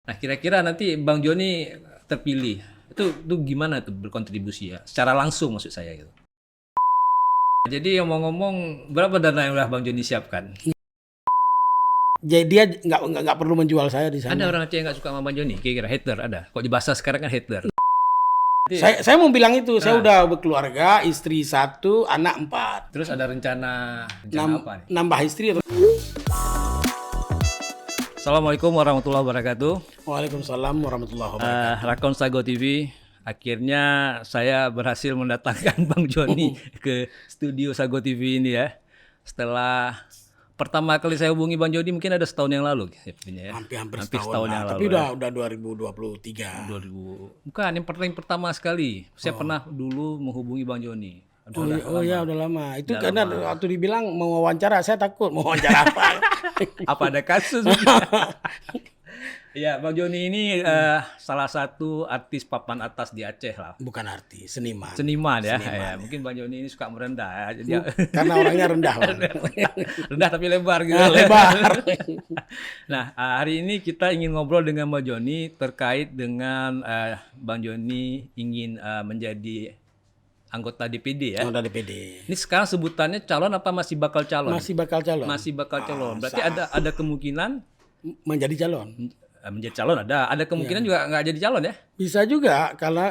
Nah, kira-kira nanti Bang Joni terpilih, itu gimana tuh berkontribusi ya? Secara langsung maksud saya gitu. Jadi ngomong-ngomong, berapa dana yang udah Bang Joni siapkan? Jadi dia nggak perlu menjual saya di Ada sana. orang Aceh yang nggak suka sama Bang Joni? Kira-kira hater ada? Kok di bahasa sekarang kan hater? Saya mau bilang itu, saya Nah, udah berkeluarga, istri 1, anak 4. terus ada rencana apa nih? Nambah istri. Assalamualaikum warahmatullahi wabarakatuh. Waalaikumsalam warahmatullahi wabarakatuh. Rakon Sago TV. Akhirnya saya berhasil mendatangkan Bang Joni ke studio Sago TV ini ya. Setelah pertama kali saya hubungi Bang Joni mungkin ada setahun yang lalu ya. Hampir setahun yang lah. lalu. Tapi udah 2023. 2000. Bukan, yang pertama sekali. Saya pernah dulu menghubungi Bang Joni. Udah lama. Itu Udah karena lama. waktu dibilang mau wawancara, saya takut mau wawancara apa. Apa ada kasus? Ya, Bang Joni ini salah satu artis papan atas di Aceh lah. Bukan artis, seniman. Seniman ya. Seniman, Ya. Mungkin Bang Joni ini suka merendah ya. Jadi Karena orangnya rendah. Bang. rendah tapi lebar gitu. Lebar. Nah, hari ini kita ingin ngobrol dengan Bang Joni terkait dengan Bang Joni ingin menjadi anggota DPD ya. Udah DPD. Ini sekarang sebutannya calon apa masih bakal calon? Masih bakal calon. Masih bakal calon. Berarti ada kemungkinan Menjadi calon. menjadi calon ada kemungkinan juga nggak jadi calon ya? Bisa juga kalau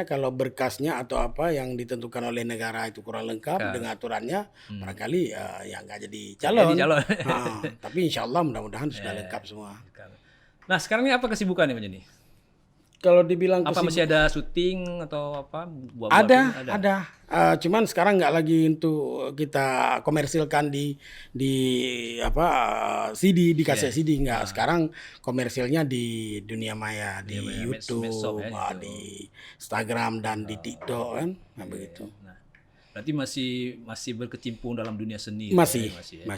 kalau berkasnya atau apa yang ditentukan oleh negara itu kurang lengkap dengan aturannya, barangkali ya nggak jadi calon. Jadi calon. Tapi insya Allah mudah-mudahan sudah lengkap semua. Nah, sekarang ini apa kesibukannya Bang Joni? Kalau dibilang Apa masih ada syuting atau apa? ada. Cuman sekarang nggak lagi untuk kita komersilkan di CD, di kaset CD nggak. Sekarang komersilnya di dunia maya, di YouTube, medsos ya, gitu. di Instagram dan di TikTok kan, begitu. Nah, berarti masih berkecimpung dalam dunia seni. Masih. Ya?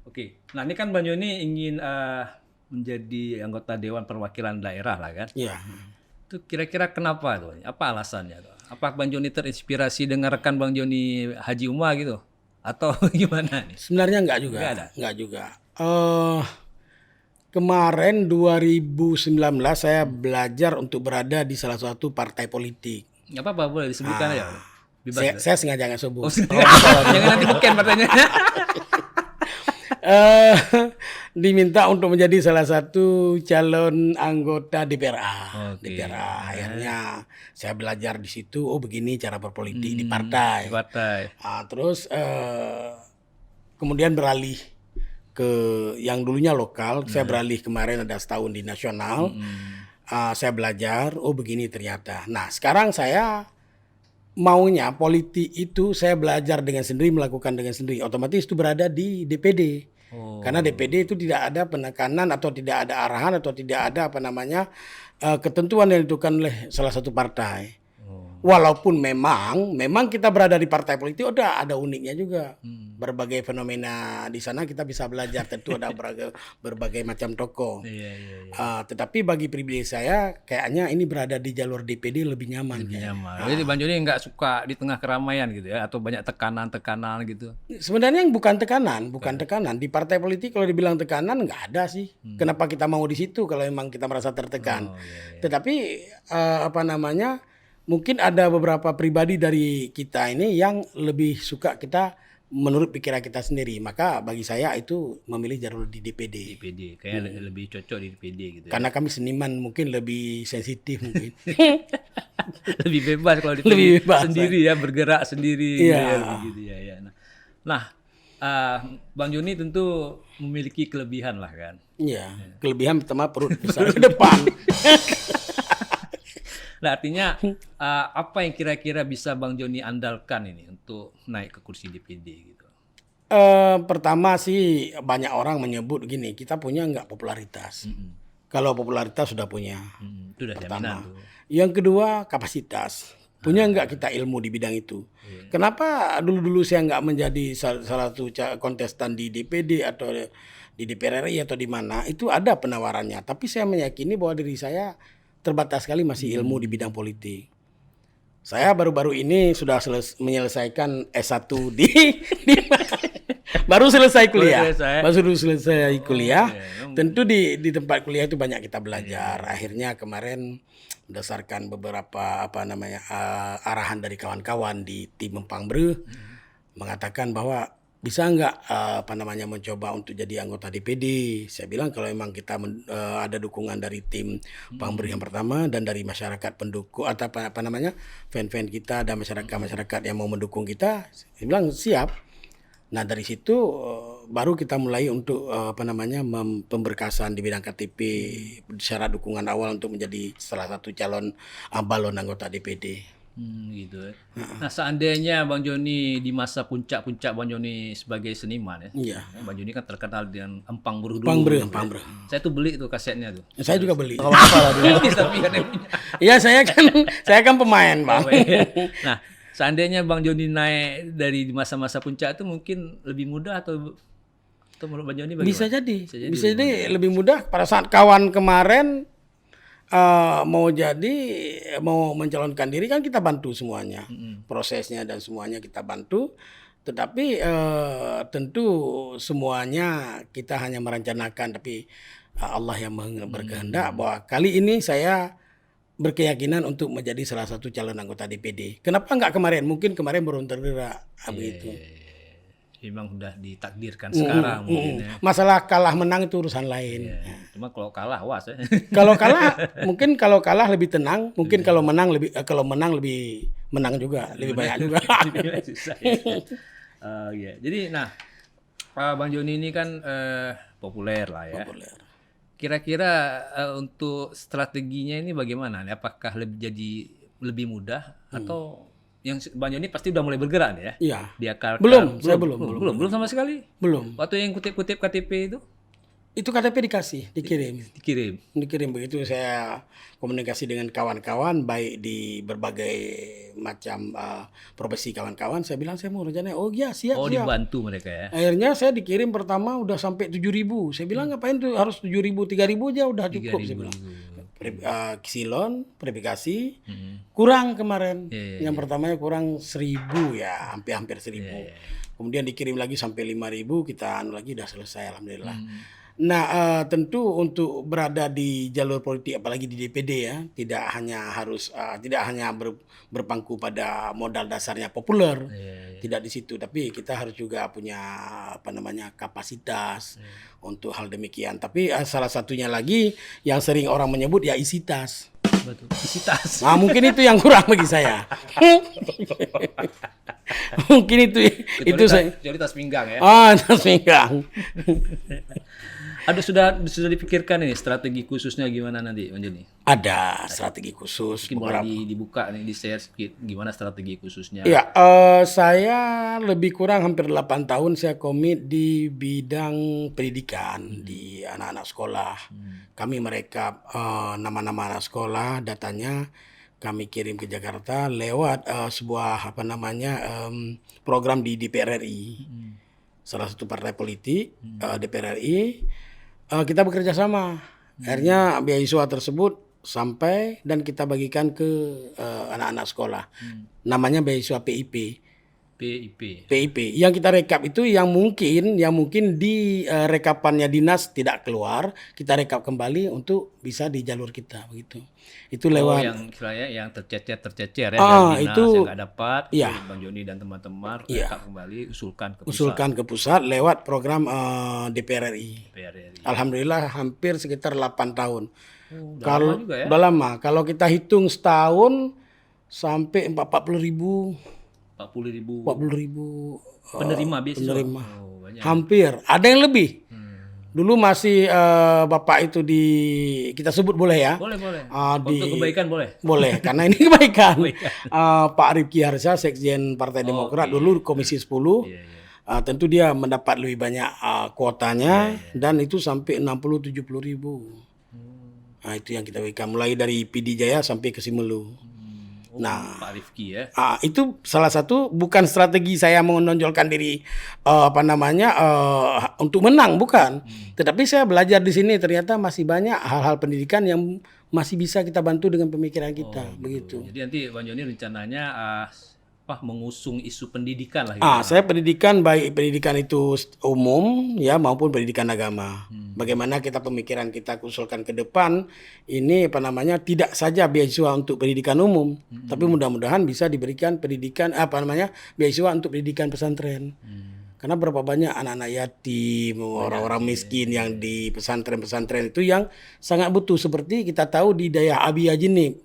Oke. Nah, ini kan Bang Joni ingin menjadi anggota Dewan Perwakilan Daerah lah kan? Iya. Itu kira-kira kenapa tuh? Apa alasannya tuh? Apa Bang Joni terinspirasi dengan rekan Bang Joni Haji Umar gitu? Atau gimana nih? Sebenarnya nggak juga. Nggak ada? Nggak juga. Kemarin 2019 saya belajar untuk berada di salah satu partai politik. Nggak apa-apa, boleh disebutkan aja. Bebas. Saya sengaja nggak sebut. Jangan nanti beken partainya. Diminta untuk menjadi salah satu calon anggota DPRA. Oke. DPRA. Akhirnya saya belajar di situ. Oh begini cara berpolitik di partai. Partai. Terus kemudian beralih ke yang dulunya lokal. Saya beralih kemarin ada setahun di nasional. Saya belajar. Oh begini ternyata. Nah sekarang saya maunya politik itu saya belajar dengan sendiri, melakukan dengan sendiri. Otomatis itu berada di DPD. Karena DPD itu tidak ada penekanan atau tidak ada arahan atau tidak ada ketentuan yang ditentukan oleh salah satu partai. Walaupun memang kita berada di partai politik, udah ada uniknya juga. Berbagai fenomena di sana kita bisa belajar. Tentu ada berbagai macam tokoh. Iya. Tetapi bagi pribadi saya, kayaknya ini berada di jalur DPD lebih nyaman. Nyaman. Jadi Bang Joni nggak suka di tengah keramaian gitu ya? Atau banyak tekanan-tekanan gitu? Sebenarnya yang bukan tekanan. Di partai politik kalau dibilang tekanan nggak ada sih. Kenapa kita mau di situ kalau memang kita merasa tertekan? Tetapi mungkin ada beberapa pribadi dari kita ini yang lebih suka kita menurut pikiran kita sendiri. Maka bagi saya itu memilih jalur di DPD. DPD, kayaknya lebih cocok di DPD gitu ya. Karena kami seniman mungkin lebih sensitif mungkin. Lebih bebas kalau DPD Lebih bebas, sendiri ya, bergerak sendiri Iya. gitu ya, lebih gitu ya. Nah, Bang Joni tentu memiliki kelebihan lah kan. Iya, kelebihan pertama perut besar ke depan. Nah, artinya apa yang kira-kira bisa Bang Joni andalkan ini untuk naik ke kursi DPD gitu? Pertama sih banyak orang menyebut gini, kita punya nggak popularitas. Kalau popularitas sudah punya. Itu udah jaminan tuh. Yang kedua kapasitas. Punya nggak kita ilmu di bidang itu? Kenapa dulu-dulu saya nggak menjadi salah satu kontestan di DPD atau di DPR RI atau di mana? Itu ada penawarannya. Tapi saya meyakini bahwa diri saya terbatas sekali masih ilmu di bidang politik. Saya baru-baru ini sudah menyelesaikan S1 Baru selesai kuliah. selesai. Baru selesai kuliah. iya. Tentu di tempat kuliah itu banyak kita belajar. Akhirnya kemarin berdasarkan beberapa arahan dari kawan-kawan di tim Empang Bre mengatakan bahwa bisa nggak mencoba untuk jadi anggota DPD. Saya bilang kalau memang kita ada dukungan dari tim Empang Bre yang pertama dan dari masyarakat pendukung atau fan-fan kita dan masyarakat yang mau mendukung kita, saya bilang siap. Nah dari situ baru kita mulai untuk pemberkasan di bidang KTP, syarat dukungan awal untuk menjadi salah satu calon balon anggota DPD. Gitu ya. Nah, seandainya Bang Joni di masa puncak-puncak Bang Joni sebagai seniman ya. Iya. Bang Joni kan terkenal dengan Empang Bre dulu. Empang Bre. Saya tuh beli tuh kasetnya tuh. Saya juga beli. Kalau apa lah dulu. Tapi kan yang punya. Iya saya kan pemain Bang. Nah, seandainya Bang Joni naik dari masa-masa puncak itu mungkin lebih mudah atau menurut Bang Joni bagaimana? Bisa jadi lebih mudah pada saat kawan kemarin mau mencalonkan diri kan kita bantu semuanya, prosesnya dan semuanya kita bantu. Tetapi tentu semuanya kita hanya merencanakan, tapi Allah yang berkehendak bahwa kali ini saya berkeyakinan untuk menjadi salah satu calon anggota DPD. Kenapa enggak kemarin? Mungkin kemarin baru tergerak begitu. Memang udah ditakdirkan sekarang mungkin ya. Masalah kalah menang itu urusan lain. Cuma kalau kalah was ya. Kalau kalah lebih tenang, mungkin kalau menang lebih menang juga, lebih banyak juga. Susah ya. Iya. Jadi Bang Joni ini kan populer lah ya. Populer. Kira-kira untuk strateginya ini bagaimana? Apakah lebih mudah atau yang Bang Joni pasti udah mulai bergerak nih ya? Iya. Diakalkan. Belum sama sekali. Belum. Waktu yang kutip-kutip KTP itu? Itu KTP dikirim begitu saya komunikasi dengan kawan-kawan baik di berbagai macam profesi kawan-kawan. Saya bilang saya mau rencananya. Oh iya siap. Dibantu mereka ya. Akhirnya saya dikirim pertama udah sampai 7.000. Saya bilang ngapain tuh harus 7.000, 3.000 aja udah cukup. Saya bilang. Kisilon, verifikasi, kurang kemarin. Yang pertamanya kurang 1.000 ya, hampir 1.000. Kemudian dikirim lagi sampai 5.000, kita lagi udah selesai alhamdulillah. Nah, tentu untuk berada di jalur politik apalagi di DPD ya, tidak hanya berpangku pada modal dasarnya populer. Tidak di situ, tapi kita harus juga punya kapasitas untuk hal demikian. Tapi salah satunya lagi yang sering orang menyebut ya isitas. Betul. Isitas. Nah, mungkin itu yang kurang bagi saya. Mungkin itu saya. Jadi tas pinggang ya. Tas pinggang. Aduh sudah dipikirkan ini strategi khususnya gimana nanti Bang Joni? Ada strategi khusus. Mungkin boleh dibuka nih, di-share sedikit gimana strategi khususnya. Ya, saya lebih kurang hampir 8 tahun saya komit di bidang pendidikan di anak-anak sekolah. Kami merekap nama-nama anak sekolah, datanya kami kirim ke Jakarta lewat sebuah program di DPR RI. Salah satu partai politik DPR RI. Kita bekerja sama. Akhirnya beasiswa tersebut sampai dan kita bagikan ke anak-anak sekolah. Namanya beasiswa PIP. Yang kita rekap itu yang mungkin di rekapannya dinas tidak keluar, kita rekap kembali untuk bisa di jalur kita begitu. Itu lewat yang tercecer ya dari dinas yang nggak dapat. Iya. Bang Joni dan teman-teman rekap kembali usulkan ke pusat lewat program DPR RI. Alhamdulillah hampir sekitar 8 tahun. Kalau lama juga ya? Udah lama. Kalau kita hitung setahun sampai 40.000 penerima beasiswa. Banyak. Hampir. Ada yang lebih. Dulu masih Bapak itu kita sebut boleh ya? Boleh. Untuk kebaikan boleh? Boleh, karena ini kebaikan. Pak Rifki Harsha, Sekjen Partai Demokrat, dulu Komisi 10. Tentu dia mendapat lebih banyak kuotanya dan itu sampai 60-70 ribu. Nah itu yang kita berikan mulai dari PD Jaya sampai ke Simelu. Pak Rifki ya. Itu salah satu bukan strategi saya menonjolkan diri untuk menang bukan. Tetapi saya belajar di sini ternyata masih banyak hal-hal pendidikan yang masih bisa kita bantu dengan pemikiran kita begitu. Jadi nanti Bang Joni rencananya mengusung isu pendidikan lah gitu. Saya pendidikan, baik pendidikan itu umum ya maupun pendidikan agama. Bagaimana kita pemikiran kita usulkan ke depan ini tidak saja beasiswa untuk pendidikan umum, tapi mudah-mudahan bisa diberikan pendidikan beasiswa untuk pendidikan pesantren. Karena berapa banyak anak-anak yatim, orang-orang miskin yang di pesantren-pesantren itu yang sangat butuh, seperti kita tahu di daerah Abia Jinib.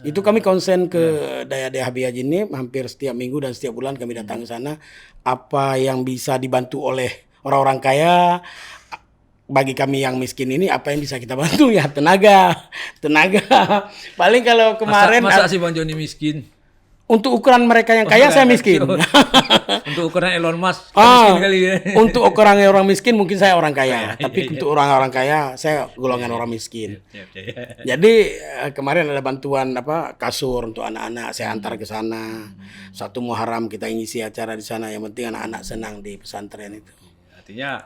Itu kami konsen ke daerah Abia Jinib hampir setiap minggu dan setiap bulan kami datang ke sana. Apa yang bisa dibantu oleh orang-orang kaya, bagi kami yang miskin ini apa yang bisa kita bantu ya tenaga. Paling kalau kemarin masa sih Bang Joni miskin? Untuk ukuran mereka yang kaya saya miskin. Untuk ukuran Elon Musk miskin kali ya. Untuk ukuran orang miskin mungkin saya orang kaya, tapi untuk orang-orang kaya saya golongan orang miskin. Jadi kemarin ada bantuan kasur untuk anak-anak, saya antar ke sana. Satu Muharram kita ngisi acara di sana, yang penting anak-anak senang di pesantren itu. Artinya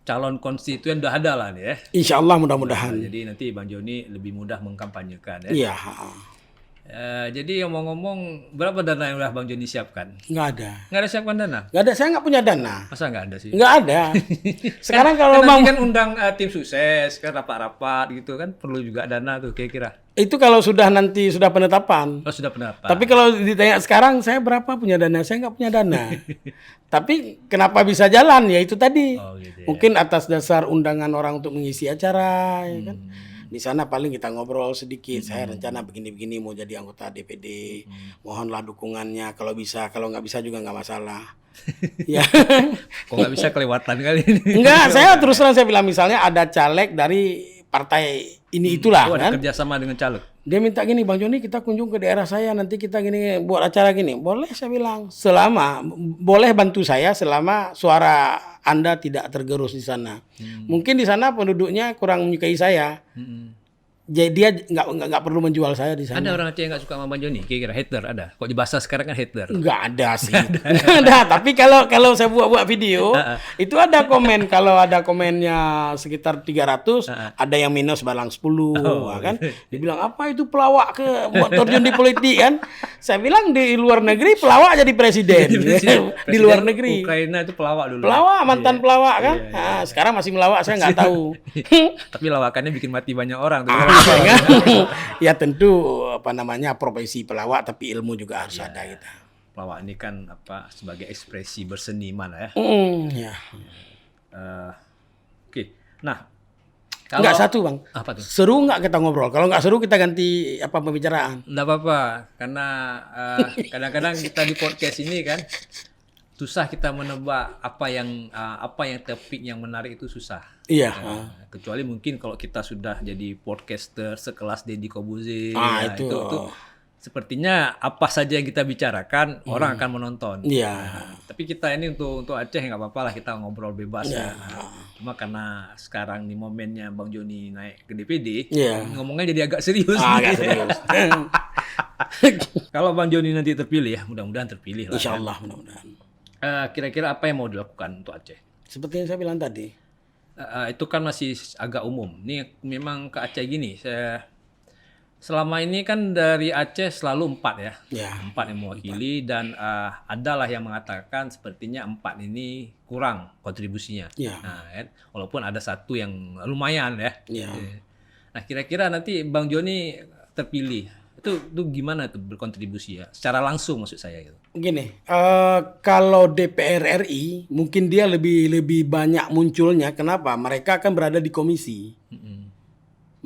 calon konstituen udah ada lah nih ya. Insya Allah mudah-mudahan. Jadi nanti Bang Joni lebih mudah mengkampanyekan ya. Iya. Jadi ngomong-ngomong, berapa dana yang udah Bang Joni siapkan? Nggak ada. Nggak ada siapkan dana? Nggak ada, saya nggak punya dana. Masa nggak ada sih? Nggak ada. Sekarang kalau nanti kan undang tim sukses, kan rapat-rapat gitu kan, perlu juga dana tuh kira-kira. Itu kalau sudah penetapan. Oh, sudah penetapan. Tapi kalau ditanya sekarang saya berapa punya dana, saya nggak punya dana. Tapi kenapa bisa jalan? Ya itu tadi. Oh, gitu ya. Mungkin atas dasar undangan orang untuk mengisi acara, ya kan. Di sana paling kita ngobrol sedikit. Saya rencana begini-begini mau jadi anggota DPD. Mohonlah dukungannya. Kalau bisa, kalau nggak bisa juga nggak masalah. Ya. Kok nggak bisa kelewatan kali ini? Enggak, saya terus terang saya bilang misalnya ada caleg dari partai ini itulah ada kan. kerjasama dengan caleg. Dia minta gini, Bang Joni kita kunjung ke daerah saya, nanti kita gini buat acara gini. Boleh saya bilang, boleh bantu saya selama suara Anda tidak tergerus di sana. Mungkin di sana penduduknya kurang menyukai saya. Jadi dia nggak perlu menjual saya di sana. Ada orang Aceh yang nggak suka sama Bang Joni? Kira-kira hater ada? Kok di bahasa sekarang kan hater? Nggak ada sih. Nggak ada. Tapi kalau saya buat video, itu ada komen. Kalau ada komennya sekitar 300, ada yang minus balang 10, kan? Dia bilang apa itu pelawak buat terjun di politik kan? Saya bilang di luar negeri pelawak jadi presiden. Di luar negeri. Ukraina itu pelawak dulu. Pelawak, mantan pelawak kan? Nah, sekarang masih melawak saya nggak tahu. Tapi lawakannya bikin mati banyak orang tuh. Ya tentu profesi pelawak, tapi ilmu juga harus ada gitu. Pelawak ini kan sebagai ekspresi berseniman ya. Ya. Oke. Nah, kalau nggak satu Bang. Apa tuh? Seru nggak kita ngobrol? Kalau nggak seru kita ganti pembicaraan. Nggak apa-apa, karena kadang-kadang kita di podcast ini kan susah kita menebak apa yang topik yang menarik itu susah. Iya. Kecuali mungkin kalau kita sudah jadi podcaster sekelas Deddy Kobuzer, itu sepertinya apa saja yang kita bicarakan orang akan menonton. Iya. Tapi kita ini untuk Aceh nggak apa-apa lah, kita ngobrol bebas ya. Cuma karena sekarang nih momennya Bang Joni naik ke DPD, ngomongnya jadi agak serius. Agak serius. Kalau Bang Joni nanti terpilih ya, mudah-mudahan terpilih lah. Insya Allah mudah-mudahan. Kira-kira apa yang mau dilakukan untuk Aceh? Seperti yang saya bilang tadi. Itu kan masih agak umum. Ini memang ke Aceh gini. Selama ini kan dari Aceh selalu 4 ya. 4 yang mewakili dan adalah yang mengatakan sepertinya 4 ini kurang kontribusinya. Nah, kan? Walaupun ada satu yang lumayan ya. Nah, kira-kira nanti Bang Joni terpilih. Itu gimana tuh berkontribusi ya? Secara langsung maksud saya gitu. Gini, kalau DPR RI mungkin dia lebih banyak munculnya. Kenapa? Mereka akan berada di komisi.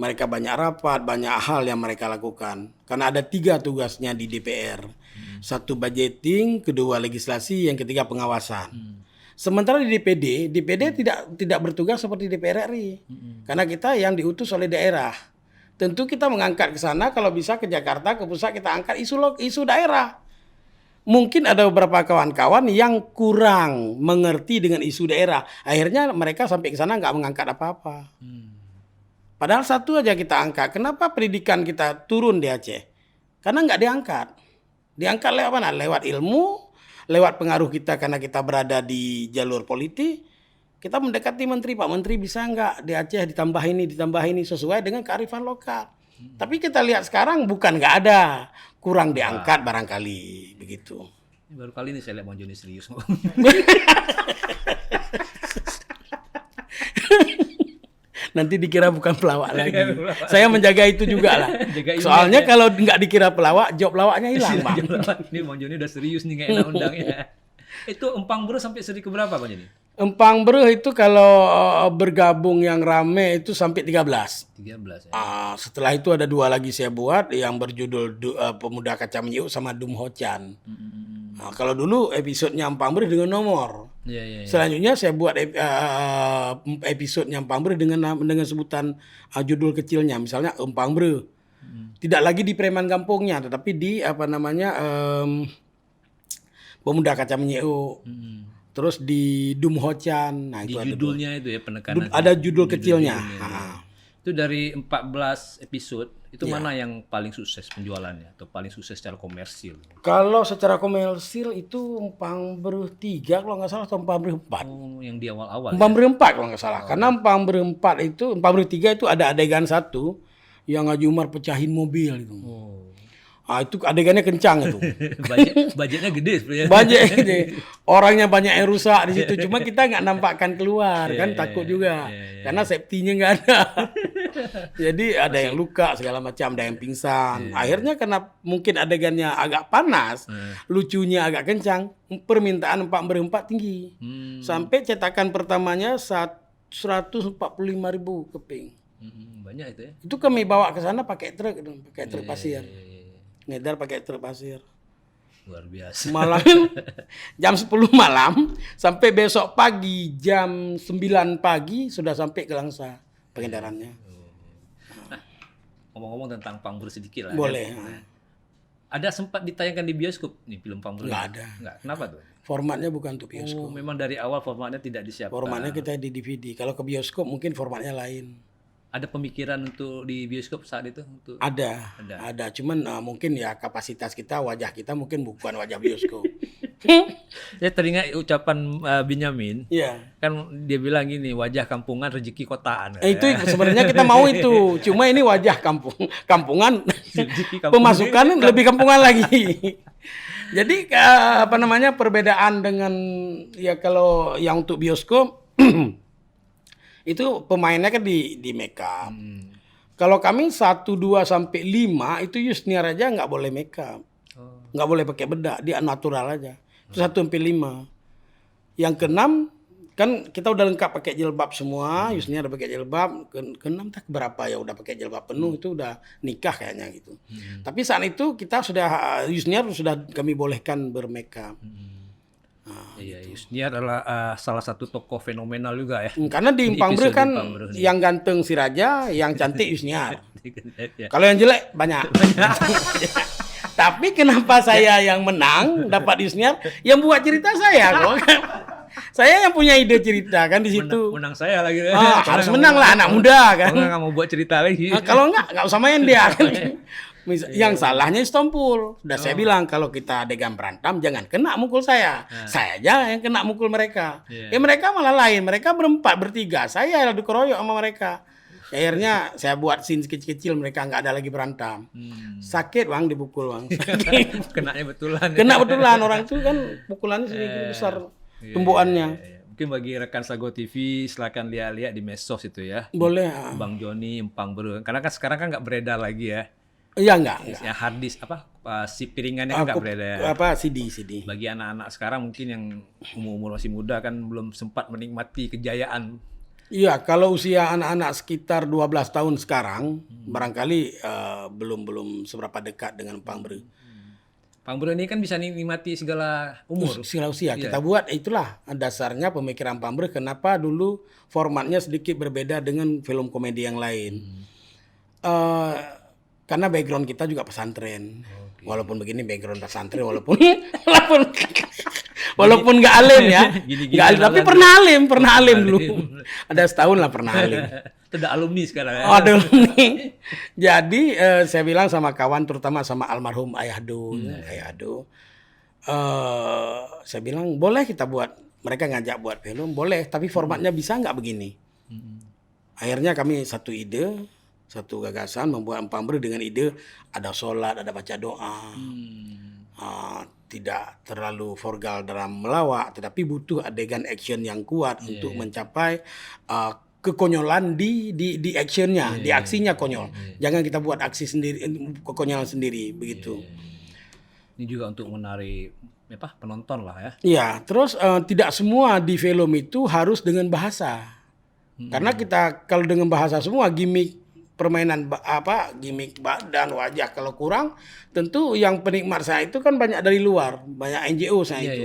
Mereka banyak rapat, banyak hal yang mereka lakukan. Karena ada 3 tugasnya di DPR. 1 budgeting, 2 legislasi, yang ketiga pengawasan. Sementara di DPD tidak bertugas seperti DPR RI. Karena kita yang diutus oleh daerah. Tentu kita mengangkat ke sana, kalau bisa ke Jakarta, ke pusat kita angkat isu daerah. Mungkin ada beberapa kawan-kawan yang kurang mengerti dengan isu daerah. Akhirnya mereka sampai ke sana nggak mengangkat apa-apa. Padahal satu aja kita angkat. Kenapa pendidikan kita turun di Aceh? Karena nggak diangkat. Diangkat lewat mana? Lewat ilmu, lewat pengaruh kita karena kita berada di jalur politik. Kita mendekati menteri, Pak Menteri bisa nggak di Aceh ditambah ini sesuai dengan kearifan lokal. Tapi kita lihat sekarang bukan nggak ada. kurang diangkat barangkali begitu. Ini baru kali ini saya lihat Bang Joni serius. Nanti dikira bukan pelawak lagi. Saya menjaga itu juga lah. Jaga image Soalnya ya. kalau nggak dikira pelawak, job pelawaknya hilang, Bang. Ini Bang Joni udah serius nih kayak undang-undangnya. Itu Empang Bro sampai seri keberapa Bang Joni? Empang Breh itu kalau bergabung yang rame itu sampai 13. 13 ya. Setelah itu ada 2 lagi saya buat yang berjudul Pemuda Kaca Menyiuk sama Dum Ho Chan. Kalau dulu episodenya Empang Breh dengan nomor. Iya, iya, iya. Selanjutnya saya buat episodenya Empang Breh dengan sebutan judul kecilnya, misalnya Empang Breh. Tidak lagi di Preman Kampungnya, tetapi di Pemuda Kaca Menyiuk. Terus di Dum Ho Chan. Nah, Di itu ada judulnya itu ya penekanan. ada judul kecilnya. Itu dari 14 episode, itu mana yang paling sukses penjualannya atau paling sukses secara komersil? Kalau secara komersil itu Empang Breh 3 kalau nggak salah atau Empang Breh 4. Oh, yang di awal-awal. Empang Breh 4 kalau nggak salah. Karena Empang Breh 4 itu, Empang Breh 3 itu ada adegan satu yang Haji Umar pecahin mobil itu. Oh. Itu adegannya kencang itu. Budgetnya gede sebenarnya. Banyak ini. Orangnya banyak yang rusak di situ. Cuma kita nggak nampakkan keluar kan takut juga. Karena safety-nya nggak ada. Jadi ada yang luka segala macam, ada yang pingsan. Akhirnya karena mungkin adegannya agak panas, lucunya agak kencang, permintaan Empang Breh 4 tinggi. Sampai cetakan pertamanya 145.000 keping. Banyak itu ya. Itu kami bawa ke sana pakai truk pasir. Ngedar pakai truk pasir. Luar biasa. Malam jam 10 malam sampai besok pagi jam 9 pagi sudah sampai ke Langsa pengendarannya. Ngomong-ngomong tentang Empang Breh sedikit lah. Boleh. Ada sempat ditayangkan di bioskop nih film Empang Breh? Nggak ada. Nggak. Kenapa tuh? Formatnya bukan untuk bioskop. Oh, memang dari awal formatnya tidak disiapkan. Formatnya kita di DVD. Kalau ke bioskop mungkin formatnya lain. Ada pemikiran untuk di bioskop saat itu? Untuk... Ada. Cuman mungkin ya kapasitas kita, wajah kita mungkin bukan wajah bioskop. Saya teringat ucapan Benyamin. Iya. Kan dia bilang gini, wajah kampungan rezeki kotaan. Itu sebenarnya kita mau itu. Cuma ini wajah kampungan pemasukan lebih kampungan lagi. Jadi perbedaan dengan ya kalau yang untuk bioskop itu pemainnya kan di make up. Kalau kami 1, 2 sampai 5 itu Yusniar aja nggak boleh make up. Nggak boleh pakai bedak, dia natural aja. Itu 1 sampai 5. Yang ke-6 kan kita udah lengkap pakai jilbab semua, Yusniar udah pakai jilbab. Ke-6 tak berapa ya udah pakai jilbab penuh, itu udah nikah kayaknya gitu. Tapi saat itu kita sudah Yusniar sudah kami bolehkan bermakeup. Iya, Yusniar adalah salah satu tokoh fenomenal juga ya. Karena di Empang Breh kan yang ganteng si Raja, yang cantik Yusniar. Kalau yang jelek banyak. Tapi kenapa saya yang menang dapat Yusniar? Yang buat cerita saya kok. Saya yang punya ide cerita kan di situ. Menang saya lagi. Harus menang lah anak muda kan. Nggak mau buat cerita lagi. Kalau nggak usah main dia kan. Yang salahnya Istompul. Sudah saya bilang kalau kita adegan berantem jangan kena mukul saya. Saya aja yang kena mukul mereka. Ya mereka malah lain. Mereka berempat, bertiga. Saya yang dikeroyok sama mereka. Akhirnya saya buat scene kecil-kecil mereka nggak ada lagi berantem. Sakit Bang dipukul Bang. Kenanya betulan. Kena betulan orang itu kan pukulannya sedikit besar tumbukannya. Mungkin bagi rekan Sago TV silakan lihat-lihat di medsos itu ya. Boleh. Bang Joni Empang Breh. Karena kan sekarang kan nggak beredar lagi ya. Iya enggak. Yang hard disk si piringannya kan nggak beredar. CD. Bagi anak-anak sekarang mungkin yang umur masih muda kan belum sempat menikmati kejayaan. Iya, kalau usia anak-anak sekitar 12 tahun sekarang barangkali belum seberapa dekat dengan Empang Breh. Empang Breh ini kan bisa nikmati segala umur. Segala usia. Kita buat itulah dasarnya pemikiran Empang Breh kenapa dulu formatnya sedikit berbeda dengan film komedi yang lain. Karena background kita juga pesantren. Walaupun begini background pesantren walaupun nggak alim ya. Nggak alim, tapi pernah alim dulu. Ada setahun lah pernah alim. Itu udah alumni sekarang ya. Alumni. Jadi saya bilang sama kawan terutama sama almarhum Ayahdo. Saya bilang boleh kita buat. Mereka ngajak buat film, boleh. Tapi formatnya bisa nggak begini? Akhirnya kami satu ide. satu gagasan membuat Empang Bre dengan ide ada sholat, ada baca doa. Tidak terlalu formal dalam melawak, tetapi butuh adegan action yang kuat untuk mencapai kekonyolan di actionnya, di aksinya konyol. Jangan kita buat aksi sendiri, kekonyolan sendiri begitu. Ini juga untuk menarik penonton lah ya. Iya, terus tidak semua di film itu harus dengan bahasa. Karena kita kalau dengan bahasa semua gimmick permainan gimmick badan, wajah kalau kurang, tentu yang penikmat saya itu kan banyak dari luar, banyak NGO saya itu.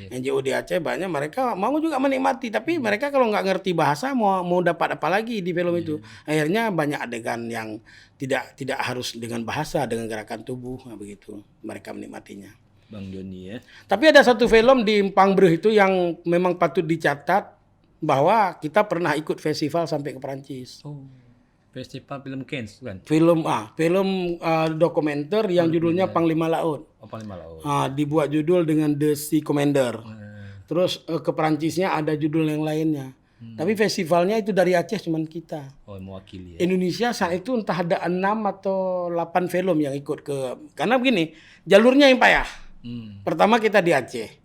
NGO di Aceh banyak, mereka mau juga menikmati, tapi mereka kalau nggak ngerti bahasa mau dapat apa lagi di film itu. Akhirnya banyak adegan yang tidak harus dengan bahasa, dengan gerakan tubuh, begitu mereka menikmatinya. Bang Joni ya. Tapi ada satu film di Empang Bre itu yang memang patut dicatat, bahwa kita pernah ikut festival sampai ke Perancis. Festival film Cannes kan? Film dokumenter yang judulnya Panglima Laut. Panglima Laut. Dibuat judul dengan The Sea Commander. Terus ke Perancisnya ada judul yang lainnya. Tapi festivalnya itu dari Aceh cuman kita. Mewakili ya. Indonesia saat itu entah ada 6 atau 8 film yang ikut karena begini, jalurnya yang payah. Pertama kita di Aceh.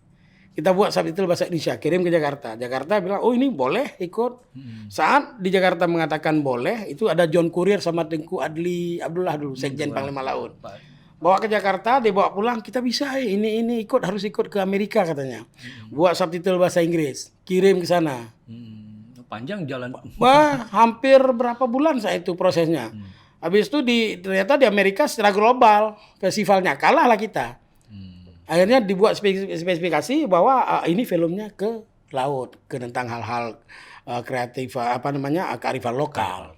Kita buat subtitle bahasa Indonesia, kirim ke Jakarta. Jakarta bilang, oh ini boleh ikut. Saat di Jakarta mengatakan boleh, itu ada John Courier sama Tengku Abdullah dulu, Sekjen Panglima Laut. Bawa ke Jakarta, dibawa pulang, kita bisa ini harus ikut ke Amerika katanya. Buat subtitle bahasa Inggris, kirim ke sana. Panjang jalan. Hampir berapa bulan saya itu prosesnya. Habis itu ternyata di Amerika secara global, festivalnya kalah lah kita. Akhirnya dibuat spesifikasi bahwa ini filmnya ke laut, tentang hal-hal kreatif kearifan lokal.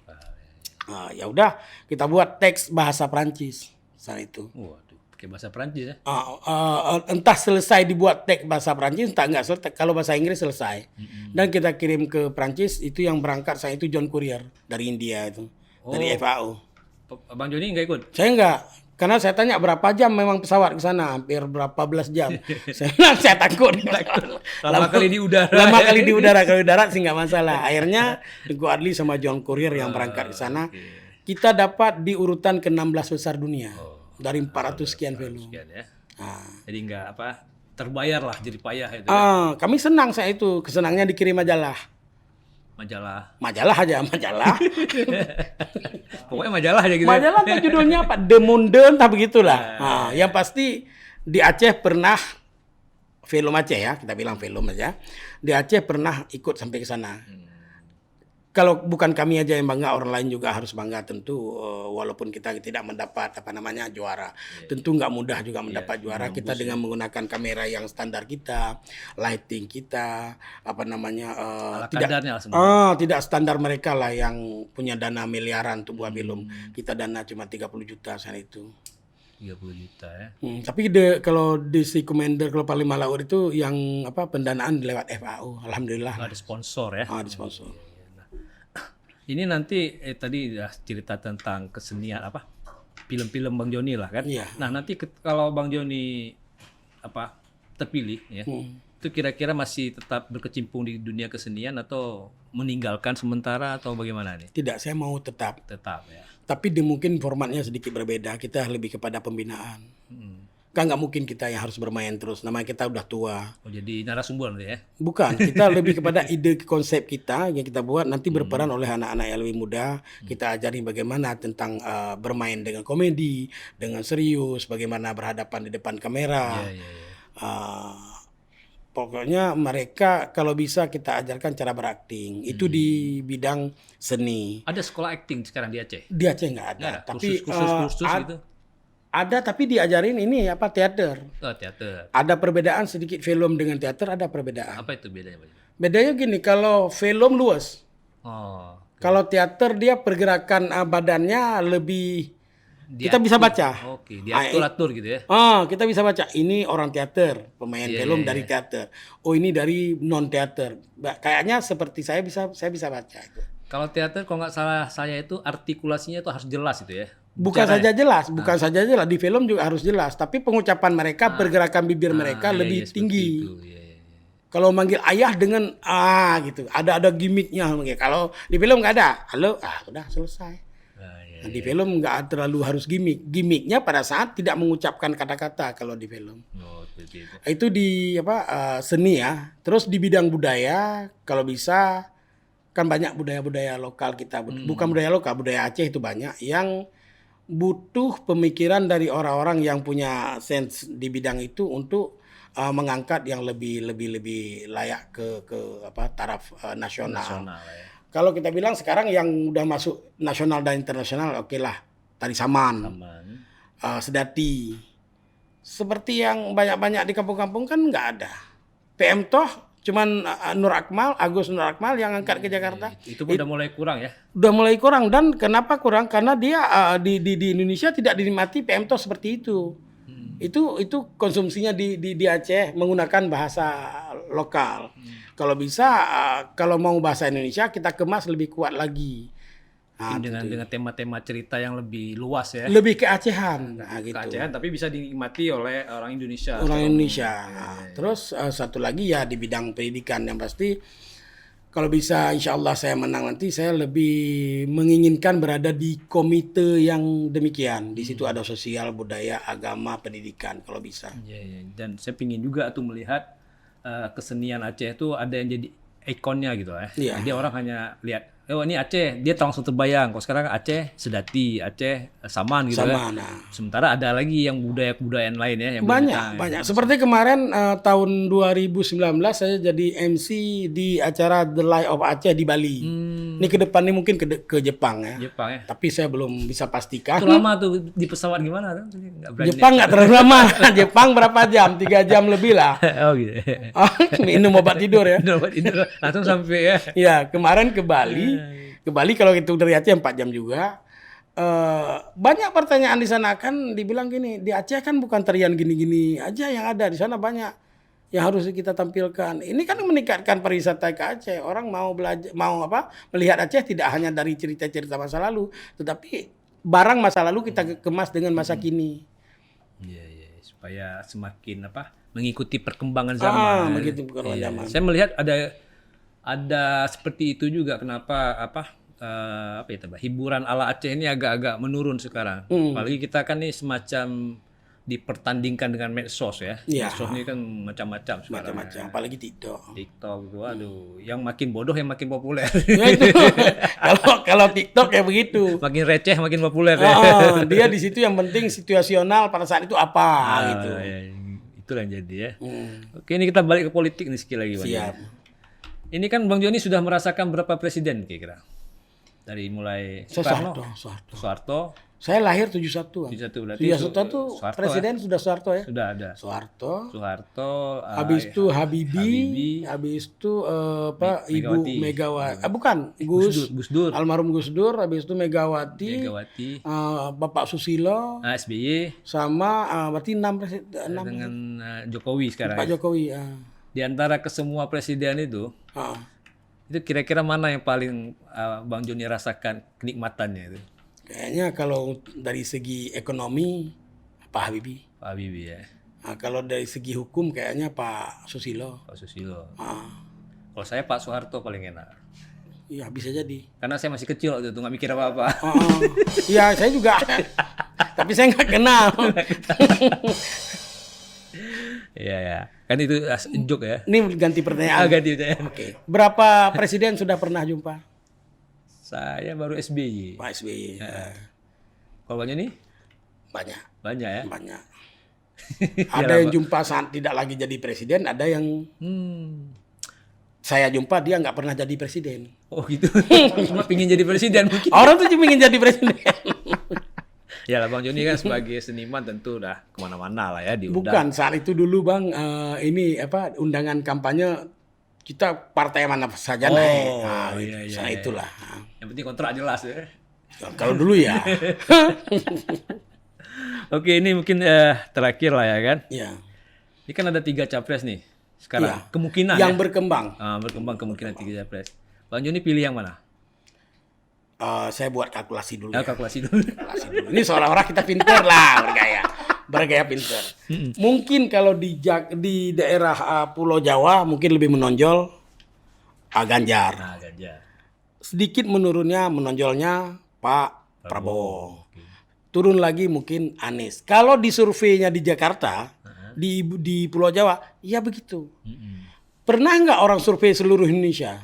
Ya udah kita buat teks bahasa Prancis saat itu. Waduh, pakai bahasa Prancis ya? Entah selesai dibuat teks bahasa Prancis, entah enggak selesai. Kalau bahasa Inggris selesai. Dan kita kirim ke Prancis, itu yang berangkat saat itu John Courier dari India itu, dari FAO. Bang Joni nggak ikut? Saya enggak. Karena saya tanya berapa jam memang pesawat ke sana, hampir berapa belas jam. saya takut. Lama kali di udara. Lama kali di udara, kalau di darat sih nggak masalah. Akhirnya Tengku Adli sama John Courier yang berangkat ke sana. Kita dapat di urutan ke-16 besar dunia dari 400 sekian film. Jadi nggak terbayar lah, jadi payah itu. Kami senang saya itu, kesenangnya dikirim majalah. Majalah aja. Pokoknya majalah aja gitu. Majalah tuh judulnya apa? The Monde entah begitulah. Yang pasti di Aceh pernah film Aceh ya, kita bilang film aja. Di Aceh pernah ikut sampai ke sana. Kalau bukan kami aja yang bangga, orang lain juga harus bangga tentu. Walaupun kita tidak mendapat juara, tentu nggak mudah juga mendapat juara. Kita dengan menggunakan kamera yang standar kita, lighting kita, tidak standar mereka lah yang punya dana miliaran untuk buat film. Kita dana cuma 30 juta saat itu. 30 juta ya. Tapi kalau di Sea Commander, kalau Panglima Laut itu yang pendanaan lewat FAO, alhamdulillah. Ada sponsor ya. Ada sponsor. Ini nanti tadi udah cerita tentang kesenian film-film Bang Joni lah kan. Iya. Nah nanti kalau Bang Joni terpilih ya, itu kira-kira masih tetap berkecimpung di dunia kesenian atau meninggalkan sementara atau bagaimana nih? Tidak, saya mau tetap ya. Tapi mungkin formatnya sedikit berbeda. Kita lebih kepada pembinaan. Kan nggak mungkin kita yang harus bermain terus. Namanya kita udah tua. Jadi narasumber nanti ya? Bukan, kita lebih kepada ide konsep kita yang kita buat nanti berperan oleh anak-anak yang lebih muda. Kita ajari bagaimana tentang bermain dengan komedi, dengan serius, bagaimana berhadapan di depan kamera. Pokoknya mereka kalau bisa kita ajarkan cara berakting. Itu di bidang seni. Ada sekolah akting sekarang di Aceh? Di Aceh nggak ada. Tapi kursus gitu? Ada, tapi diajarin teater. Teater. Ada perbedaan sedikit film dengan teater, ada perbedaan. Apa itu bedanya? Bedanya gini, kalau film luas. Kalau teater dia pergerakan badannya lebih kita bisa baca. Diatur-atur gitu ya. Kita bisa baca. Ini orang teater, pemain film dari teater. Oh, ini dari non teater. Kayaknya seperti saya bisa baca itu. Kalau teater kalau nggak salah saya itu artikulasinya itu harus jelas itu ya. Bukan saja jelas di film juga harus jelas, tapi pengucapan mereka, pergerakan bibir mereka lebih tinggi. Kalau manggil ayah dengan gitu, ada gimmicknya. Kalau di film nggak ada, halo, udah selesai. Nah, di film nggak terlalu harus gimmick. Gimmicknya pada saat tidak mengucapkan kata-kata kalau di film. Oh, seperti itu. Itu di seni ya. Terus di bidang budaya kalau bisa kan banyak budaya-budaya lokal kita. Bukan budaya lokal, budaya Aceh itu banyak yang butuh pemikiran dari orang-orang yang punya sense di bidang itu untuk mengangkat yang lebih layak ke taraf nasional. Nasional ya. Kalau kita bilang sekarang yang udah masuk nasional dan internasional, oke lah. Tari Saman, Aman. Sedati. Seperti yang banyak-banyak di kampung-kampung kan nggak ada. PM Toh cuman Agus Nur Akmal yang angkat ke Jakarta. Itu pun udah mulai kurang ya. Udah mulai kurang, dan kenapa kurang? Karena dia di Indonesia tidak dinikmati PM Toh seperti itu. Itu konsumsinya di Aceh menggunakan bahasa lokal. Kalau bisa kalau mau bahasa Indonesia kita kemas lebih kuat lagi. Nah, dengan tema-tema cerita yang lebih luas ya. lebih keacehan. Nah, gitu. Keacehan tapi bisa dinikmati oleh orang Indonesia. Orang Indonesia. Nah, terus satu lagi ya di bidang pendidikan yang pasti kalau bisa insya Allah saya menang nanti, saya lebih menginginkan berada di komite yang demikian. Di situ ada sosial, budaya, agama, pendidikan kalau bisa. Iya. Dan saya pingin juga tuh melihat kesenian Aceh itu ada yang jadi ikonnya gitu ya. Iya. Jadi orang hanya lihat, oh ini Aceh, dia langsung terbayang. Kalau sekarang Aceh Sedati, Aceh Saman gitu Sama, ya. nah. Sementara ada lagi yang budaya-kebudayaan lain ya yang belum Banyak, kita- banyak. Seperti kemarin tahun 2019 saya jadi MC di acara The Light of Aceh di Bali. Ini ke depan ini mungkin ke Jepang ya. Jepang ya. Tapi saya belum bisa pastikan. Itu lama tuh di pesawat gimana tuh? Nggak berani. Jepang nggak terlalu lama. Jepang berapa jam? 3 jam lebih lah. Oh gitu. Minum obat tidur ya. Langsung sampai ya. Ya, kemarin ke Bali. Ke Bali kalau itu dari Aceh 4 jam juga. Banyak pertanyaan di sana, kan dibilang gini, di Aceh kan bukan tarian gini-gini aja yang ada, di sana banyak yang harus kita tampilkan. Ini kan meningkatkan pariwisata ke Aceh. Orang mau belajar, melihat Aceh tidak hanya dari cerita-cerita masa lalu, tetapi barang masa lalu kita kemas dengan masa kini. Iya, supaya semakin mengikuti perkembangan zaman. Begitu perkembangan zaman. Saya melihat ada seperti itu juga, kenapa hiburan ala Aceh ini agak-agak menurun sekarang. Apalagi kita kan nih semacam dipertandingkan dengan medsos ya. Iya. Medsos ini kan macam-macam sekarang. Macam-macam, apalagi TikTok. TikTok itu, aduh, yang makin bodoh yang makin populer. Ya itu. Kalau TikTok ya begitu. Makin receh makin populer ya. Dia di situ yang penting situasional pada saat itu apa gitu. Ya, itulah yang jadi ya. Oke, ini kita balik ke politik nih sekali lagi, Bang. Siap. Ini kan Bang Joni sudah merasakan berapa presiden kira-kira? Dari mulai Soekarno, Soeharto, Saya lahir 71. 71 berarti Soeharto Soeharto presiden ya? sudah Soeharto ya. Sudah ada. Soeharto. Habis itu Habibie. Habis itu Ibu Megawati. Bukan, Gus Dur. Almarhum Gus Dur. Habis itu Megawati. Bapak Susilo. SBY. Sama berarti 6 presiden. Dengan Jokowi sekarang. Pak Jokowi. Di antara kesemua presiden itu kira-kira mana yang paling Bang Joni rasakan kenikmatannya itu? Kayaknya kalau dari segi ekonomi Pak Habibie. Pak Habibie ya. Nah, kalau dari segi hukum kayaknya Pak Susilo. Pak Susilo. Kalau saya Pak Soeharto paling enak. Iya bisa jadi. Karena saya masih kecil waktu itu nggak mikir apa-apa. Iya saya juga. Tapi saya nggak kenal. Iya. Kan itu joke ya. Ini ganti pertanyaan. Ganti pertanyaan. Oke. Berapa presiden sudah pernah jumpa? Saya baru SBY. Pak SBY. Kalau Bang Joni? Banyak. Banyak ya? Banyak. Ada yang jumpa saat tidak lagi jadi presiden, ada yang saya jumpa dia nggak pernah jadi presiden. Oh gitu. Cuma pingin jadi presiden mungkin. Orang tuh cuma ingin jadi presiden. Ya lah Bang Joni kan sebagai seniman tentu udah kemana-mana lah ya diundang. Bukan saat itu dulu Bang, undangan kampanye kita partai mana saja naik. Nah, iya. Itulah. Yang penting kontrak jelas ya. Kalau dulu ya. Oke, ini mungkin terakhir lah ya kan. Iya. Ini kan ada 3 capres nih sekarang. Iya. Kemungkinan yang ya. berkembang. Berkembang kemungkinan 3 capres. Bang Joni pilih yang mana? Saya buat kalkulasi dulu. Kalkulasi dulu. Ini seolah-olah kita pintar lah bergaya pintar. Mungkin kalau di daerah Pulau Jawa mungkin lebih menonjol Ganjar. Ganjar. Sedikit menurunnya menonjolnya Pak Prabowo. Oke. Turun lagi mungkin Anies. Kalau di surveinya di Jakarta, di Pulau Jawa, ya begitu. Pernah nggak orang survei seluruh Indonesia?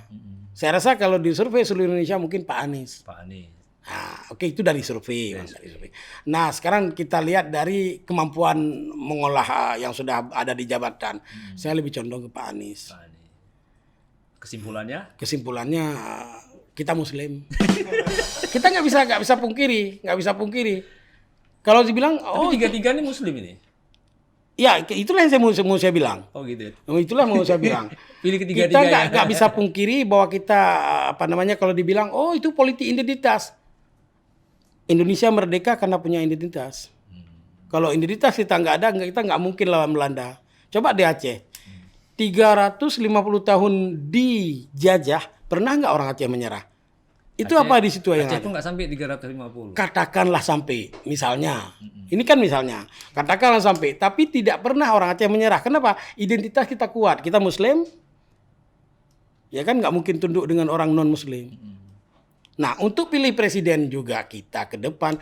Saya rasa kalau di survei seluruh Indonesia mungkin Pak Anies. Pak Anies. Nah, oke, itu dari survei, Mas, dari survei. Nah, sekarang kita lihat dari kemampuan mengolah yang sudah ada di jabatan. Saya lebih condong ke Pak Anies. Pak Anies. Kesimpulannya? Kesimpulannya kita Muslim. Kita nggak bisa pungkiri. Kalau dibilang, Tapi tiga-tiga ini Muslim ini. ya itulah yang mau saya bilang. Oh gitu. Itulah mau saya bilang. Pilih Kita ketiga-tiganya. nggak bisa pungkiri bahwa kita kalau dibilang itu politik identitas. Indonesia merdeka karena punya identitas. Kalau identitas kita nggak ada, kita nggak mungkin lawan Belanda. Coba di Aceh, 350 tahun dijajah, pernah nggak orang Aceh menyerah? Itu Aceh- apa di situ yang Aceh ada? pun nggak sampai 350. Katakanlah sampai, misalnya. Ini kan misalnya. Katakanlah sampai, tapi tidak pernah orang Aceh menyerah. Kenapa? Identitas kita kuat. Kita Muslim, ya kan nggak mungkin tunduk dengan orang non-Muslim. Nah, untuk pilih presiden juga kita ke depan,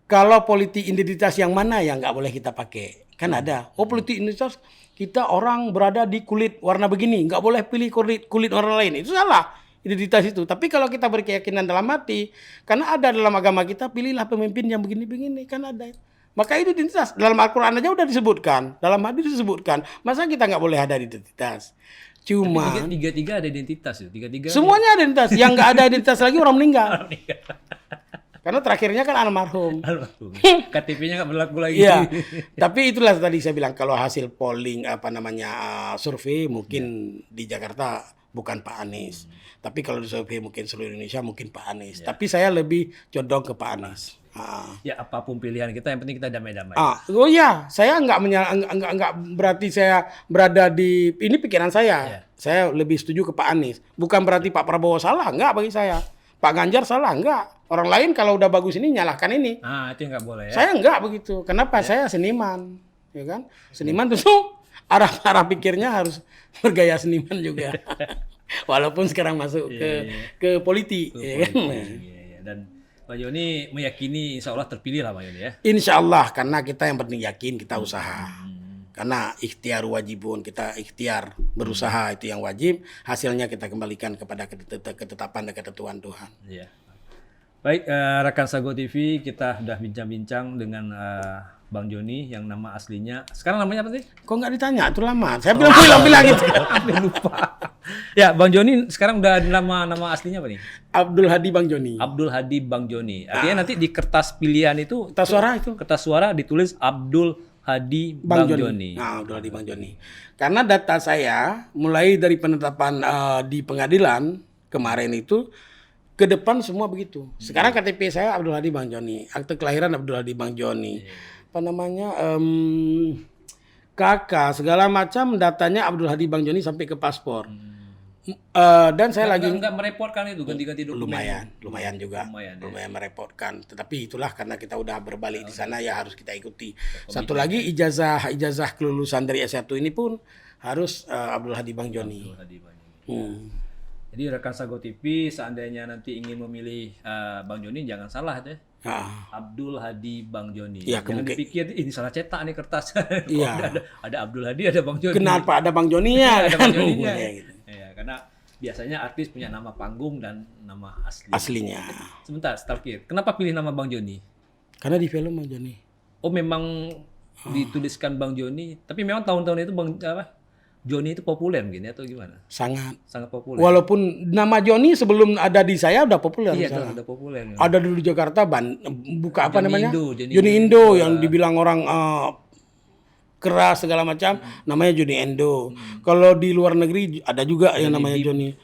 kalau politik identitas yang mana yang nggak boleh kita pakai? Kan ada. Oh, politik identitas kita orang berada di kulit warna begini, nggak boleh pilih kulit warna lain. Itu salah. Identitas itu. Tapi kalau kita berkeyakinan dalam hati, karena ada dalam agama kita, pilihlah pemimpin yang begini-begini, kan ada. Maka itu identitas. Dalam Al-Quran aja udah disebutkan, dalam hadis disebutkan. Masa kita nggak boleh ada identitas? Cuma Tiga-tiga ada identitas itu. Tiga-tiga. semuanya ada identitas. Yang nggak ada identitas lagi orang meninggal. Karena terakhirnya kan almarhum. KTP-nya nggak berlaku lagi. Iya. Tapi itulah tadi saya bilang kalau hasil polling survei mungkin di Jakarta bukan Pak Anies. Tapi kalau di survei mungkin seluruh Indonesia mungkin Pak Anies. Tapi saya lebih condong ke Pak Anies. Ya apapun pilihan kita, yang penting kita damai-damai. Oh iya, saya nggak berarti saya berada di ini pikiran saya. Iya. Saya lebih setuju ke Pak Anies. Bukan berarti Pak Prabowo salah, nggak bagi saya. Pak Ganjar salah, nggak. Orang lain kalau udah bagus ini nyalahkan ini. Nah, itu yang nggak boleh ya. Saya nggak begitu. Kenapa? Saya seniman, ya kan? Seniman tentu arah pikirnya harus bergaya seniman juga. Walaupun sekarang masuk ke politik, ya kan? Iya. Dan Pak Joni meyakini insya Allah terpilih lah Pak Joni ya. Insya Allah, karena kita yang penting yakin, kita usaha. Karena ikhtiar wajibun, kita ikhtiar berusaha itu yang wajib. Hasilnya kita kembalikan kepada ketetapan dan ketentuan Tuhan. Iya. Baik, rekan Sago TV, kita sudah bincang-bincang dengan Bang Joni yang nama aslinya. Sekarang namanya apa sih? Kok nggak ditanya? Itu lama. Saya bilang gitu. Sampai lupa. Ya, Bang Joni sekarang udah ada nama aslinya apa nih? Abdul Hadi Bang Joni. Abdul Hadi Bang Joni. Artinya nanti di kertas pilihan itu, Tas suara itu. kertas suara ditulis Abdul Hadi Bang Joni. Nah, Abdul Hadi Bang Joni. Karena data saya mulai dari penetapan di pengadilan kemarin itu ke depan semua begitu. Sekarang KTP saya Abdul Hadi Bang Joni, akte kelahiran Abdul Hadi Bang Joni. Apa namanya? KK segala macam datanya Abdul Hadi Bang Joni sampai ke paspor. Dan saya lagi Nggak merepotkan itu ganti-ganti dokumen. lumayan juga. Lumayan merepotkan. Tetapi itulah karena kita udah berbalik di sana ya harus kita ikuti. Satu lagi ijazah kelulusan dari S1 ini pun harus Abdul Hadi Bang Joni. Abdul Hadi Bang Joni. Jadi rekan Sago TV seandainya nanti ingin memilih Bang Joni jangan salah deh. Abdul Hadi Bang Joni. Ya, Jangan dipikir ini salah cetak nih kertas. Iya. ada Abdul Hadi, ada Bang Joni. Kenapa ada Bang Joninya? Ada Bang Joninya. Gitu. Ya, karena biasanya artis punya nama panggung dan nama asli. Aslinya. Sebentar, Stalkir. Kenapa pilih nama Bang Joni? Karena di film Bang Joni. Oh, memang dituliskan Bang Joni, tapi memang tahun-tahun itu Joni itu populer mungkin ya, atau gimana? Sangat populer. Walaupun nama Joni sebelum ada di saya udah populer. Iya, misalnya. udah populer. Ya. Ada dulu di Jakarta buka apa Joni namanya? Indo, Joni Indo yang dibilang orang keras segala macam, namanya Joni Indo. Kalau di luar negeri ada juga yang namanya Joni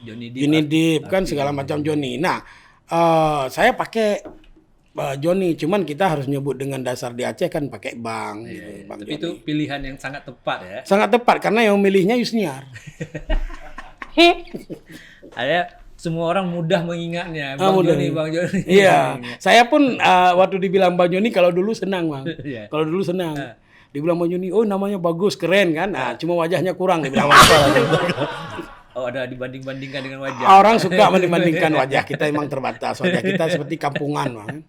Depp kan segala macam Joni. Nah, saya pakai Joni, cuman kita harus nyebut dengan dasar di Aceh kan pakai Bang. Gitu, Bang Tapi Joni. itu pilihan yang sangat tepat ya. Sangat tepat karena yang memilihnya Yusniar. Ada semua orang mudah mengingatnya Bang Joni, Bang Joni. Iya, saya pun waktu dibilang Bang Joni kalau dulu senang Bang. Iya. Kalau dulu senang. Dibilang Bang Joni, oh namanya bagus, keren kan. Nah, cuma wajahnya kurang dibilang apa. Oh, ada dibanding-bandingkan dengan wajah. Orang suka membandingkan wajah kita, emang terbatas. Wajah kita seperti kampungan, Bang.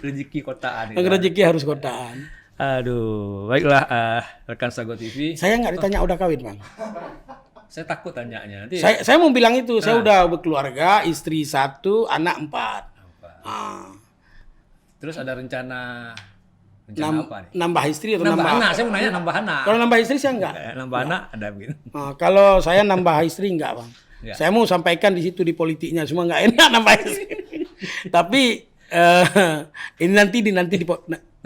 Rezeki kotaan. Rezeki harus kotaan. Aduh, baiklah rekan Sago TV. Saya nggak ditanya udah kawin, Bang. Saya takut tanyanya nanti. Saya mau bilang itu, saya udah berkeluarga, istri 1, anak 4. Terus ada rencana apa nih? Nambah istri atau Nambah nambah anak, saya mau nanya nambah anak. Kalau nambah istri saya enggak. Nambah anak ada begini. Kalau saya nambah istri enggak, Bang. Ya. Saya mau sampaikan di situ di politiknya, cuma enggak enak nambah istri. Tapi ini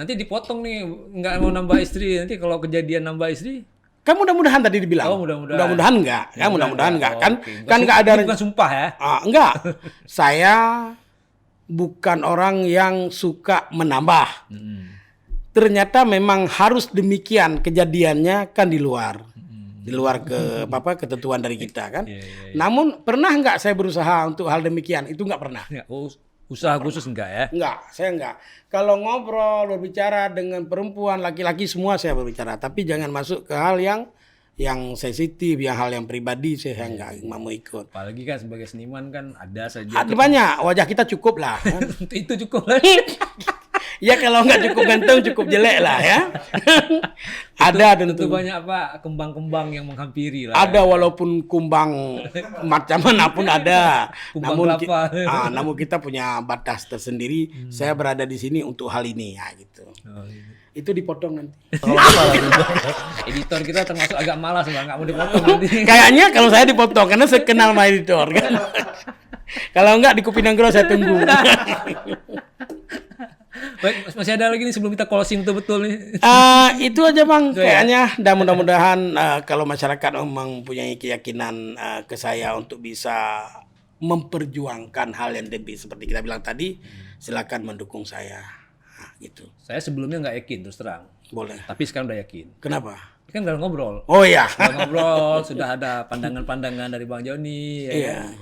Nanti dipotong nih, nggak mau nambah istri. Nanti kalau kejadian nambah istri, kan mudah-mudahan tadi dibilang. Oh, mudah-mudahan. Mudah-mudahan enggak. Ya, mudah-mudahan enggak. Kan okay. Kan enggak ada bukan sumpah ya. Enggak. Saya bukan orang yang suka menambah. Ternyata memang harus demikian kejadiannya kan di luar. Di luar ketentuan dari kita kan. Namun pernah enggak saya berusaha untuk hal demikian? Itu enggak pernah. Usaha khusus enggak ya? Enggak, saya enggak. Kalau ngobrol, berbicara dengan perempuan, laki-laki semua saya berbicara. Tapi jangan masuk ke hal yang sensitif, hal yang pribadi saya enggak mau ikut. Apalagi kan sebagai seniman kan ada saja. Ada banyak, wajah kita cukup lah. Itu cukup lah. Ya kalau nggak cukup ganteng, cukup jelek lah ya. Ada tentu. Banyak Pak kembang-kembang yang menghampiri lah. Ada walaupun kumbang macam mana pun ada. Namun kita punya batas tersendiri. Saya berada di sini untuk hal ini ya gitu. Itu dipotong nanti. Editor kita termasuk agak malas Bang, nggak mau dipotong nanti. Kayaknya kalau saya dipotong karena saya kenal sama editor kan. Kalau enggak di Kupinang Gro saya tunggu. Baik, masih ada lagi nih sebelum kita closing betul-betul nih. Itu aja Bang, kayaknya. Dan mudah-mudahan kalau masyarakat memang punya keyakinan ke saya untuk bisa memperjuangkan hal yang lebih seperti kita bilang tadi, silakan mendukung saya. Gitu. Saya sebelumnya nggak yakin terus terang. Boleh. Tapi sekarang udah yakin. Kenapa? Kan udah ngobrol. Oh iya. Udah ngobrol, sudah ada pandangan-pandangan dari Bang Joni. Iya.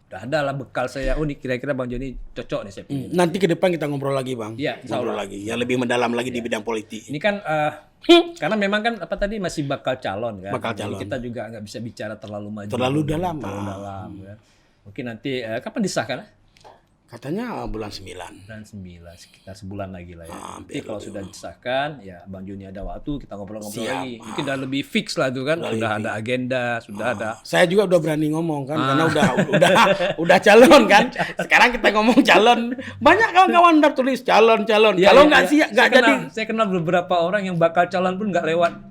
Udah ada lah bekal saya. Oh, nih kira-kira Bang Joni cocok nih saya pilih. Nanti ke depan kita ngobrol lagi Bang. Iya, ngobrol lagi. Yang lebih mendalam lagi di bidang politik. Ini kan karena memang kan masih bakal calon kan. Bakal calon. Jadi kita juga nggak bisa bicara terlalu maju. Terlalu dalam. Kan. Mungkin nanti kapan disahkan? Katanya bulan 9. Bulan 9, sekitar sebulan lagi lah ya. Nanti kalau sudah disahkan, ya Bang Joni ada waktu, kita ngobrol-ngobrol lagi. Mungkin udah lebih fix lah tuh kan, sudah ada agenda, sudah ada. Saya juga udah berani ngomong kan, karena udah calon kan. Sekarang kita ngomong calon. Banyak kawan-kawan udah tulis calon. Ya, kalau nggak siap, nggak jadi. Saya kenal beberapa orang yang bakal calon pun nggak lewat.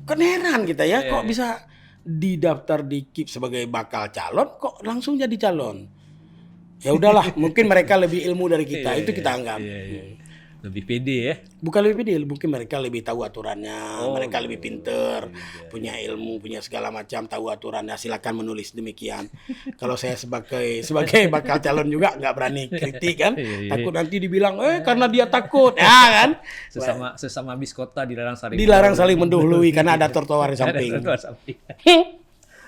Kan heran kita ya, kok bisa didaftar di KIP sebagai bakal calon, kok langsung jadi calon? Ya udahlah, mungkin mereka lebih ilmu dari kita, itu kita anggap. Lebih pede ya? Bukan lebih pede, mungkin mereka lebih tahu aturannya, mereka lebih pinter, punya ilmu, punya segala macam, tahu aturannya. Silakan menulis demikian. Kalau saya sebagai bakal calon juga nggak berani kritik kan, takut nanti dibilang, karena dia takut, ya kan? Sesama biskota dilarang saling mendahului karena ada trotoar di samping.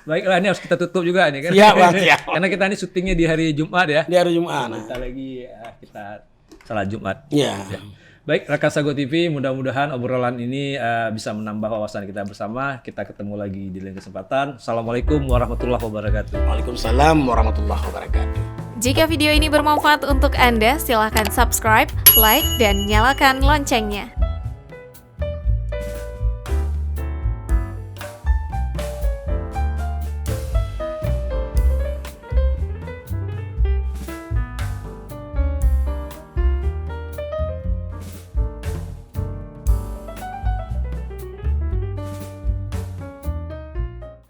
Baiklah, ini harus kita tutup juga nih kan. Siap Bang, siap. Karena kita ini syutingnya di hari Jumat ya. Di hari Jumat. Bentar lagi kita salat Jumat. Iya. Ya. Baik, rekan Sago TV, mudah-mudahan obrolan ini bisa menambah wawasan kita bersama. Kita ketemu lagi di lain kesempatan. Assalamualaikum warahmatullahi wabarakatuh. Waalaikumsalam warahmatullahi wabarakatuh. Jika video ini bermanfaat untuk Anda, silakan subscribe, like, dan nyalakan loncengnya.